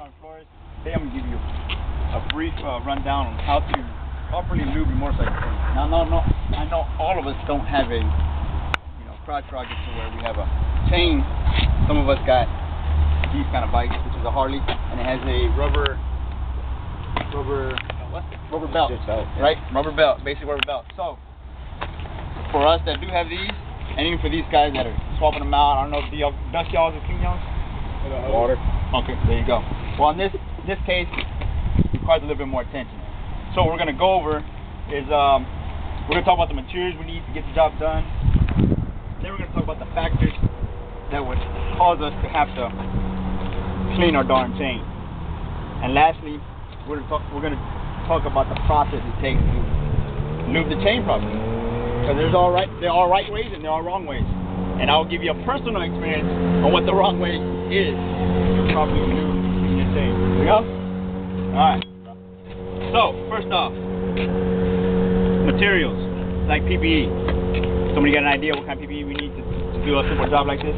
on floors. Today I'm going to give you a brief rundown on how to properly lube your motorcycle chain. Now, I know all of us don't have a crotch rocket to where we have a chain. Some of us got these kind of bikes, which is a Harley, and it has a rubber belt, right? Rubber belt, basic rubber belt. So for us that do have these, and even for these guys that are swapping them out, I don't know if dust y'all or clean y'all? Water. Okay, there you go. Well, in this case, it requires a little bit more attention. So what we're gonna go over is we're gonna talk about the materials we need to get the job done. Then we're gonna talk about the factors that would cause us to have to clean our darn chain. And lastly, we're gonna talk about the process it takes to lube the chain properly. Because there are right ways and there are wrong ways. And I'll give you a personal experience on what the wrong way is to properly lube your chain. Here we go? Alright. So, first off, materials like PPE. Somebody got an idea what kind of PPE we need to do a simple job like this?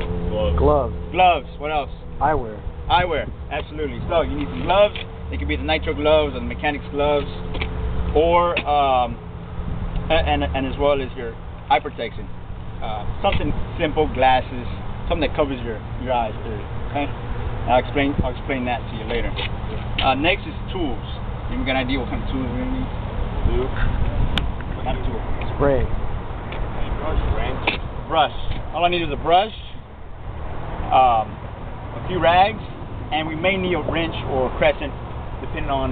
Gloves. Gloves. What else? Eyewear. Eyewear. Absolutely. So, you need some gloves. They could be the nitro gloves or the mechanics gloves, or and as well as your eye protection. Something simple, glasses, something that covers your eyes. Okay. I'll explain that to you later. Next is tools. You got an idea what kind of tools we're gonna need? What kind of tool? Spray. Brush. All I need is a brush, a few rags, and we may need a wrench or a crescent, depending on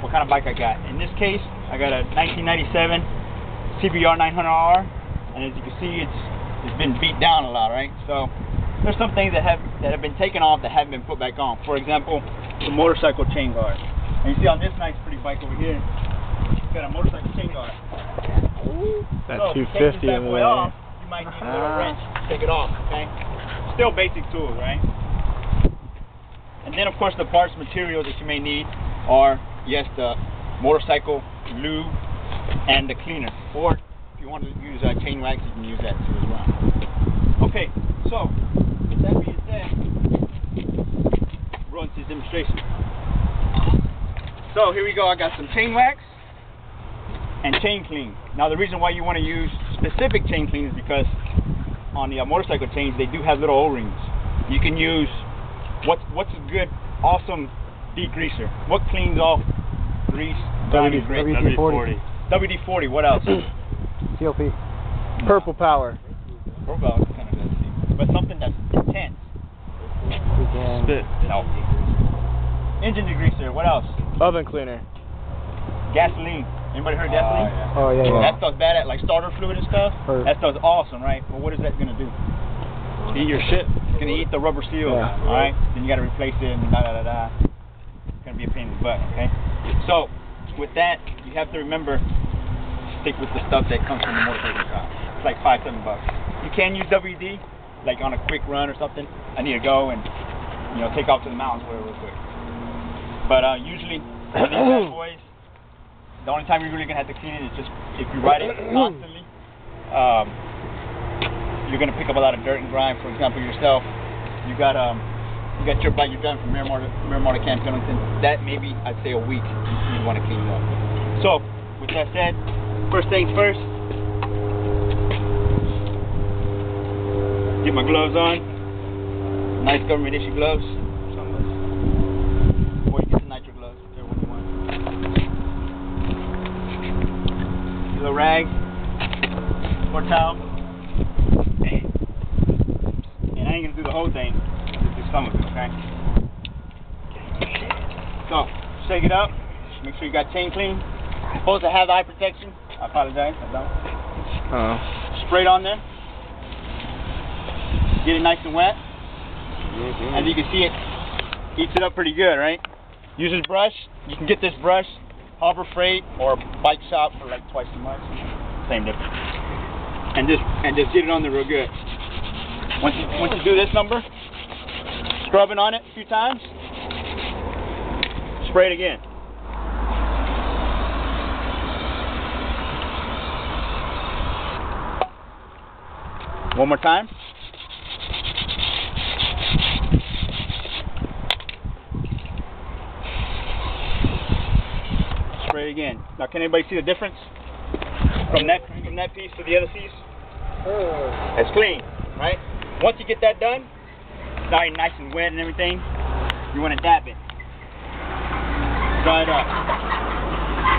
what kind of bike I got. In this case, I got a 1997 CBR 900R, and as you can see, it's been beat down a lot, right? So there's some things that have been taken off that haven't been put back on. For example, the motorcycle chain guard. And you see on this nice pretty bike over here, it's got a motorcycle chain guard. That so 250 in there. Off, you might need a little wrench to take it off, okay? Still basic tools, right? And then of course the parts, materials that you may need are, yes, the motorcycle lube and the cleaner. Or if you want to use chain wax, you can use that too as well. Okay, so with that being said, we're on to this demonstration. So here we go, I got some chain wax and chain clean. Now the reason why you want to use specific chain clean is because on the motorcycle chains they do have little O-rings. You can use what's a good, awesome degreaser. What cleans off grease? WD-40. WD-40. What else? COP. Purple Power. Purple Power is kind of good, but something that's intense. Spit. No. Engine degreaser. What else? Oven cleaner. Gasoline. Anybody heard gasoline? Yeah. Oh yeah. That stuff's bad at like starter fluid and stuff. That stuff's awesome, right? But what is that gonna do? Eat your shit. It's gonna eat the rubber seal. Yeah. All right. Then you gotta replace it and It's gonna be a pain in the butt. Okay. So with that, you have to remember, stick with the stuff that comes from the motorcycle shop. It's like $5-7. You can use WD, like on a quick run or something. I need to go and take off to the mountains real quick. But usually for these bad boys, the only time you're really gonna have to clean it is just if you ride it constantly. You're gonna pick up a lot of dirt and grime. For example, yourself, you got your bike you're driving from Miramar to Camp Pendleton. That maybe I'd say a week you want to clean it up. So with that said, first things first, get my gloves on. Nice government issue gloves. Or you get the nitro gloves, whichever one you want. A little rag or towel. And I ain't gonna do the whole thing, just do some of it, okay? So, shake it up, make sure you got chain clean. You're supposed to have the eye protection. I apologize, I don't. Spray it on there. Get it nice and wet. As you can see, it eats it up pretty good, right? Use this brush. You can get this brush, Harbor Freight or Bike Shop for like twice as much. Same difference. And just get it on there real good. Once you do this number, scrubbing on it a few times, spray it again. One more time. spray it again. Now, can anybody see the difference from that piece to the other piece? It's clean, right? Once you get that done, now you're nice and wet and everything. You want to dab it. Dry it up.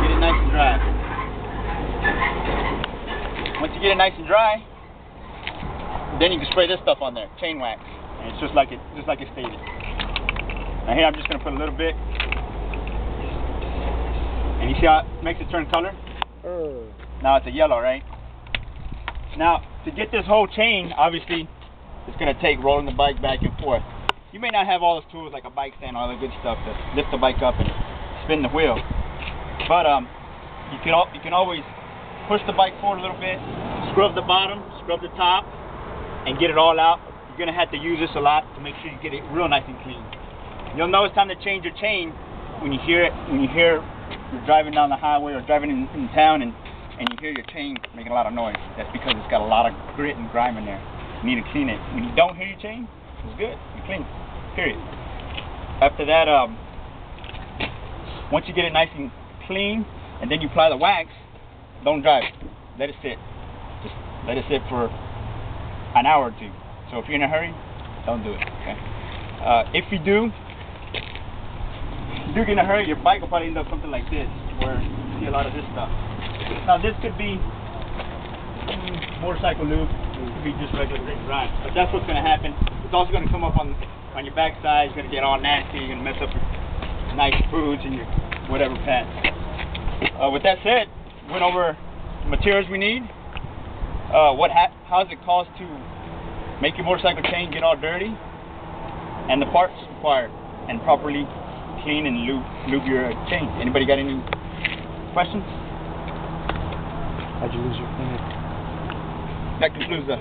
Get it nice and dry. Once you get it nice and dry, then you can spray this stuff on there, chain wax, and it's just like it stated. Now here I'm just gonna put a little bit, and you see how it makes it turn color? Now it's a yellow, right? Now to get this whole chain, obviously, it's gonna take rolling the bike back and forth. You may not have all those tools like a bike stand, all the good stuff to lift the bike up and spin the wheel, but you can always push the bike forward a little bit, scrub the bottom, scrub the top, and get it all out. You're gonna have to use this a lot to make sure you get it real nice and clean. You'll know it's time to change your chain when you hear it. When you're driving down the highway or driving in town and you hear your chain making a lot of noise. That's because it's got a lot of grit and grime in there. You need to clean it. When you don't hear your chain, it's good. You're clean. Period. After that, once you get it nice and clean, and then you apply the wax, don't drive it. Let it sit. Just let it sit for an hour or two. So if you're in a hurry, don't do it. Okay. If you do get in a hurry, your bike will probably end up something like this, where you see a lot of this stuff. Now this could be motorcycle lube, it could be just regular grit and grime, but that's what's going to happen. It's also going to come up on your backside. It's going to get all nasty. You're going to mess up your nice foods and your whatever pants. With that said, went over the materials we need. How does it cost to make your motorcycle chain get all dirty, and the parts required, and properly clean and lube your chain. Anybody got any questions? How'd you lose your finger? That concludes the